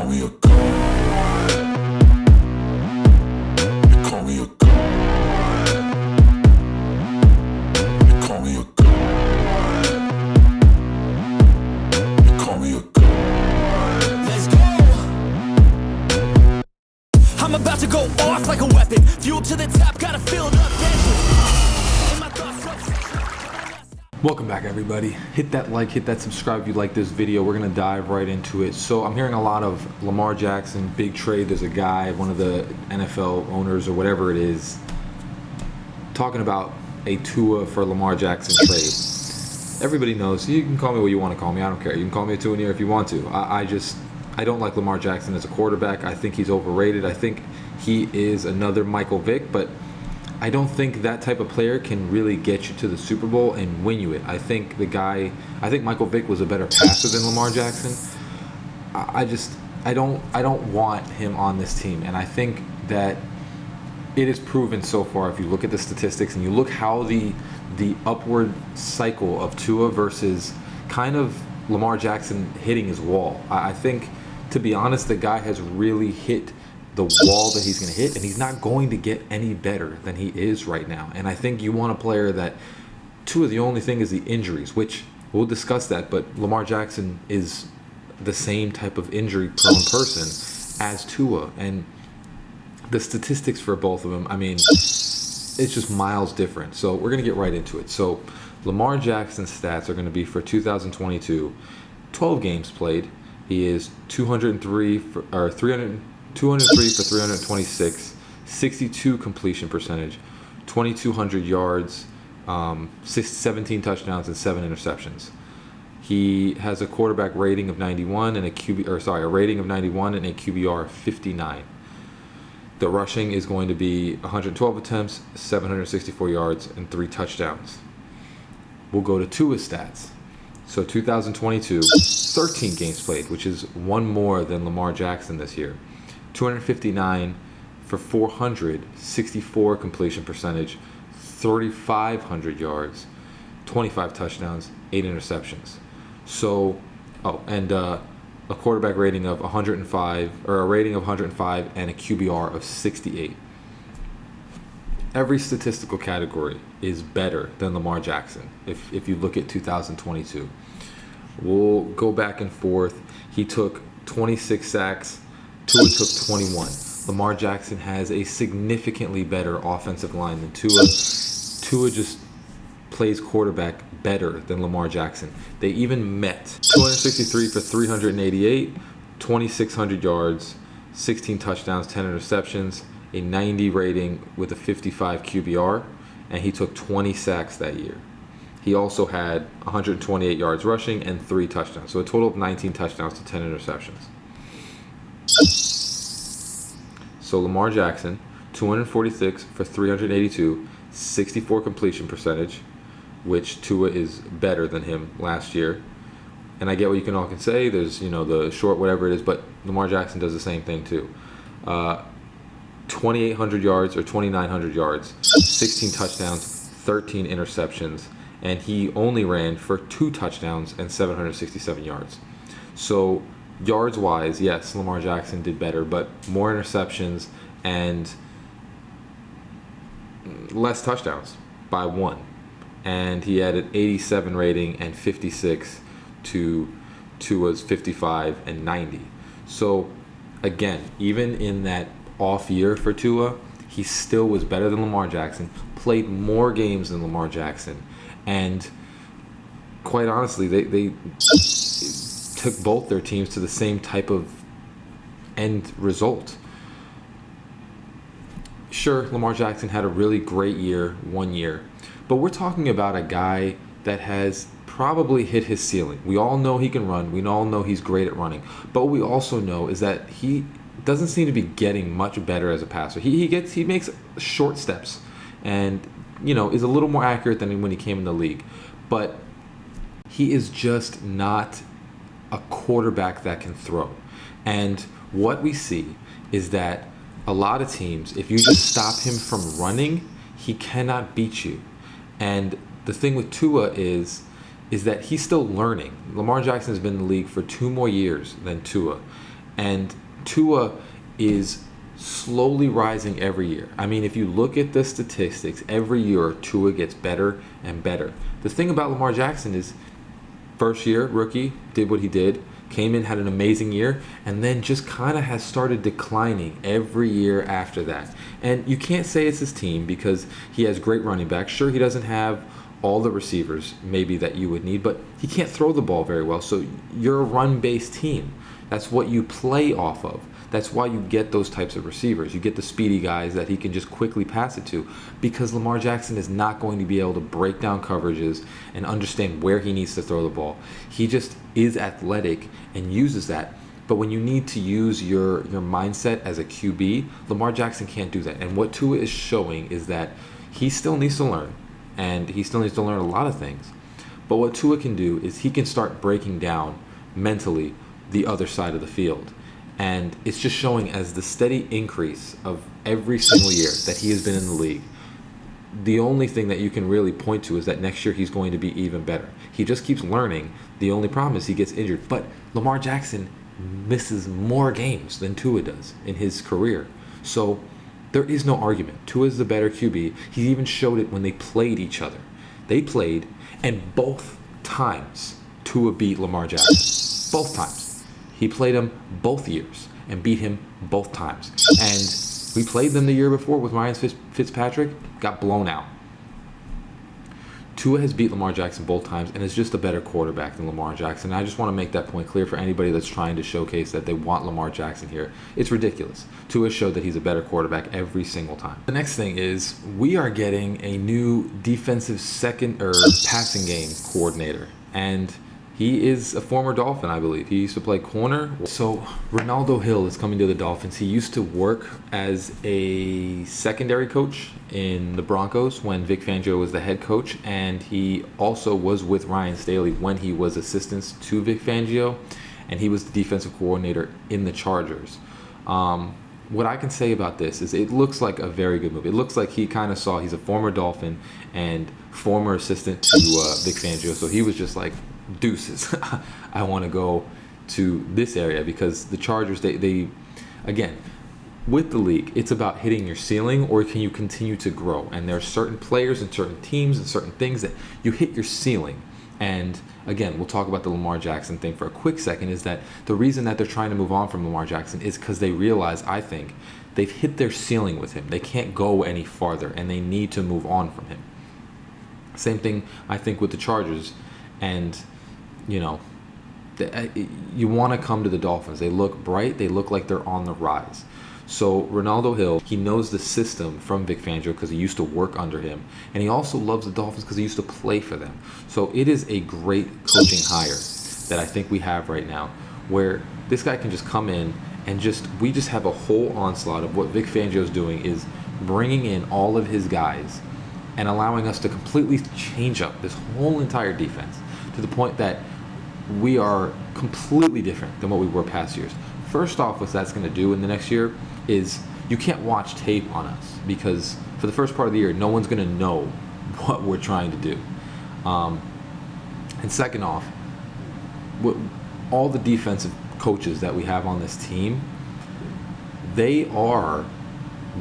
call me a god. They call me a god. They call me a god. They call me a god. Let's go. I'm about to go off like a weapon. Fuel to the top, gotta fill it up. In my thoughts, Welcome back, everybody. Hit that like, hit that subscribe if you like this video. We're gonna dive right into it. So I'm hearing a lot of Lamar Jackson, big trade. There's a guy, one of the NFL owners or whatever it is, talking about a Tua for Lamar Jackson trade. Everybody knows, you can call me what you want to call me. I don't care. You can call me a Tua if you want to. I don't like Lamar Jackson as a quarterback. I think he's overrated. I think he is another Michael Vick, but I don't think that type of player can really get you to the Super Bowl and win you it. I think Michael Vick was a better passer than Lamar Jackson. I don't want him on this team, and I think that it is proven so far. If you look at the statistics and you look how the upward cycle of Tua versus kind of Lamar Jackson hitting his wall, I think, to be honest, the guy has really hit the wall that he's going to hit, and he's not going to get any better than he is right now. And I think you want a player that Tua, the only thing is the injuries, which we'll discuss that, but Lamar Jackson is the same type of injury prone person as Tua, and the statistics for both of them, I mean, it's just miles different. So we're going to get right into it. So Lamar Jackson's stats are going to be for 2022, 12 games played. He is 203 for 326, 62 completion percentage, 2,200 yards, 17 touchdowns, and 7 interceptions. He has a quarterback rating of 91 and a rating of 91 and a QBR of 59. The rushing is going to be 112 attempts, 764 yards, and 3 touchdowns. We'll go to Tua's stats. So 2022, 13 games played, which is one more than Lamar Jackson this year. 259 for 464 completion percentage, 3,500 yards, 25 touchdowns, 8 interceptions. So, a quarterback rating of 105, or a rating of 105, and a QBR of 68. Every statistical category is better than Lamar Jackson if you look at 2022. We'll go back and forth. He took 26 sacks. Tua took 21. Lamar Jackson has a significantly better offensive line than Tua. Tua just plays quarterback better than Lamar Jackson. They even met. 263 for 388, 2,600 yards, 16 touchdowns, 10 interceptions, a 90 rating with a 55 QBR, and he took 20 sacks that year. He also had 128 yards rushing and 3 touchdowns, so a total of 19 touchdowns to 10 interceptions. So Lamar Jackson, 246 for 382, 64 completion percentage, which Tua is better than him last year. And I get what you can say. There's, the short whatever it is, but Lamar Jackson does the same thing too. 2,800 yards or 2,900 yards, 16 touchdowns, 13 interceptions, and he only ran for 2 touchdowns and 767 yards. So yards-wise, yes, Lamar Jackson did better, but more interceptions and less touchdowns by 1. And he had an 87 rating and 56 to Tua's 55 and 90. So again, even in that off year for Tua, he still was better than Lamar Jackson, played more games than Lamar Jackson, and quite honestly, they took both their teams to the same type of end result. Sure, Lamar Jackson had a really great year, 1 year, but we're talking about a guy that has probably hit his ceiling. We all know he can run. We all know he's great at running. But what we also know is that he doesn't seem to be getting much better as a passer. He makes short steps and, is a little more accurate than when he came in the league. But he is just not a quarterback that can throw. And what we see is that a lot of teams, if you just stop him from running, he cannot beat you. And the thing with Tua is that he's still learning. Lamar Jackson has been in the league for 2 more years than Tua. And Tua is slowly rising every year. I mean, if you look at the statistics, every year Tua gets better and better. The thing about Lamar Jackson is, first year, rookie, did what he did, came in, had an amazing year, and then just kind of has started declining every year after that. And you can't say it's his team because he has great running backs. Sure, he doesn't have all the receivers maybe that you would need, but he can't throw the ball very well. So you're a run-based team. That's what you play off of. That's why you get those types of receivers. You get the speedy guys that he can just quickly pass it to, because Lamar Jackson is not going to be able to break down coverages and understand where he needs to throw the ball. He just is athletic and uses that. But when you need to use your mindset as a QB, Lamar Jackson can't do that. And what Tua is showing is that he still needs to learn, and he still needs to learn a lot of things. But what Tua can do is he can start breaking down mentally the other side of the field. And it's just showing as the steady increase of every single year that he has been in the league. The only thing that you can really point to is that next year he's going to be even better. He just keeps learning. The only problem is he gets injured. But Lamar Jackson misses more games than Tua does in his career. So there is no argument. Tua is the better QB. He even showed it when they played each other. They played, and both times Tua beat Lamar Jackson. Both times. He played him both years and beat him both times. And we played them the year before with Ryan Fitzpatrick, got blown out. Tua has beat Lamar Jackson both times and is just a better quarterback than Lamar Jackson. And I just want to make that point clear for anybody that's trying to showcase that they want Lamar Jackson here. It's ridiculous. Tua showed that he's a better quarterback every single time. The next thing is we are getting a new defensive passing game coordinator. And he is a former Dolphin, I believe. He used to play corner. So Ronaldo Hill is coming to the Dolphins. He used to work as a secondary coach in the Broncos when Vic Fangio was the head coach. And he also was with Ryan Staley when he was assistant to Vic Fangio. And he was the defensive coordinator in the Chargers. What I can say about this is it looks like a very good move. It looks like he kind of saw he's a former Dolphin and former assistant to Vic Fangio. So he was just like, deuces, I want to go to this area, because the Chargers, they again, with the league, it's about hitting your ceiling, or can you continue to grow? And there are certain players and certain teams and certain things that you hit your ceiling. And again, we'll talk about the Lamar Jackson thing for a quick second, is that the reason that they're trying to move on from Lamar Jackson is because they realize, I think, they've hit their ceiling with him. They can't go any farther, and they need to move on from him. Same thing, I think, with the Chargers. And you know, you want to come to the Dolphins. They look bright. They look like they're on the rise. So Ronaldo Hill, he knows the system from Vic Fangio because he used to work under him. And he also loves the Dolphins because he used to play for them. So it is a great coaching hire that I think we have right now, where this guy can just come in and we just have a whole onslaught of what Vic Fangio is doing, is bringing in all of his guys and allowing us to completely change up this whole entire defense to the point that we are completely different than what we were past years. First off, what that's going to do in the next year is you can't watch tape on us, because for the first part of the year, no one's going to know what we're trying to do. And second off, all the defensive coaches that we have on this team, they are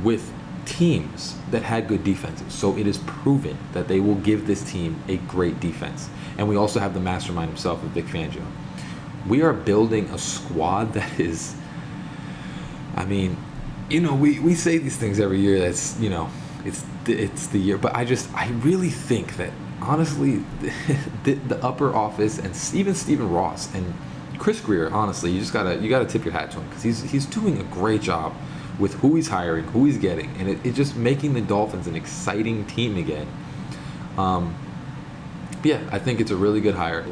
with teams that had good defenses. So it is proven that they will give this team a great defense. And we also have the mastermind himself, Vic Fangio. We are building a squad that is, I mean, you know, we say these things every year. That's, you know, it's the year. But I really think that, honestly, the upper office and even Stephen Ross and Chris Greer, honestly, you gotta tip your hat to him, because he's doing a great job with who he's hiring, who he's getting, and it's just making the Dolphins an exciting team again. Yeah, I think it's a really good hire,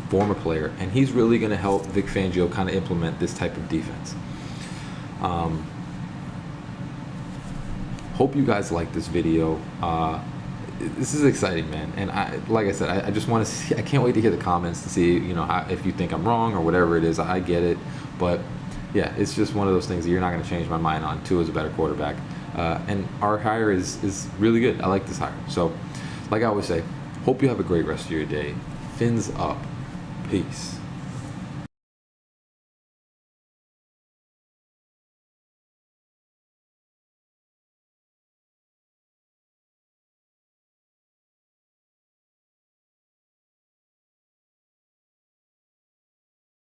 former player, and he's really going to help Vic Fangio kind of implement this type of defense. Hope you guys like this video. This is exciting, man, and like I said, I just want to see. I can't wait to hear the comments to see, you know, if you think I'm wrong or whatever it is. I get it, but yeah, it's just one of those things that you're not going to change my mind on. Tua is a better quarterback, and our hire is really good. I like this hire. So, like I always say, hope you have a great rest of your day. Fins up. Peace.